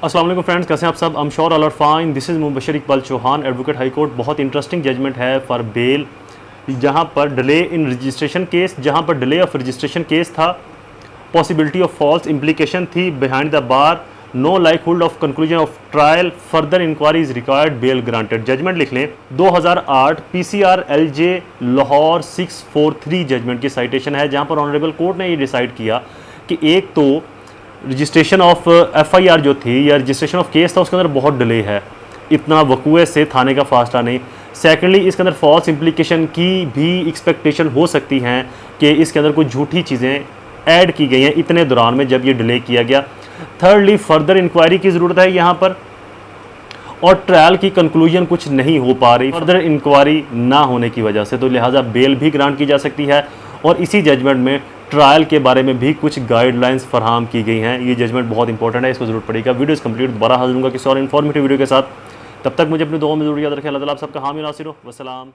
अस्सलाम वालेकुम फ्रेंड्स, कैसे हैं आप सब? I am sure all are fine. This is Mubashar Iqbal Chauhan, advocate high court. बहुत इंटरेस्टिंग जजमेंट है फॉर बेल, जहां पर डिले इन रजिस्ट्रेशन केस, जहां पर डिले ऑफ रजिस्ट्रेशन केस था, पॉसिबिलिटी ऑफ फॉल्स इम्प्लीकेशन थी behind the bar, no likelihood of conclusion of trial, further inquiry is required, bail granted. Judgement लिख लें, 2008 PCR LJ Lahore 643 judgement की citation है, जहां पर ऑनरेबल कोर्ट ने ये डिसाइड किया कि एक तो रजिस्ट्रेशन ऑफ FIR जो थी या रजिस्ट्रेशन ऑफ केस था, उसके अंदर बहुत डिले है, इतना वकूए से थाने का फासला नहीं। सेकेंडली, इसके अंदर फॉल्स इम्प्लीकेशन की भी एक्सपेक्टेशन हो सकती हैं कि इसके अंदर कुछ झूठी चीज़ें ऐड की गई हैं इतने दौरान में जब ये डिले किया गया। थर्डली, फर्दर इंक्वायरी की ज़रूरत है यहाँ पर, और ट्रायल की कंक्लूजन कुछ नहीं हो पा रही फर्दर इंक्वायरी ना होने की वजह से, तो लिहाजा बेल भी ग्रांट की जा सकती है। और इसी जजमेंट में ट्रायल के बारे में भी कुछ गाइडलाइंस फराहम की गई हैं। ये जजमेंट बहुत इंपॉर्टेंट है, इसको जरूरत पड़ेगा। वीडियो कंप्लीट दोबारा हाजिर होगा किसी और इन्फॉर्मेटिव वीडियो के साथ। तब तक मुझे अपनी दुआ में जरूर याद रखें। अल्लाह ताला आप सबका हामी नासिर हो। वस्सलाम।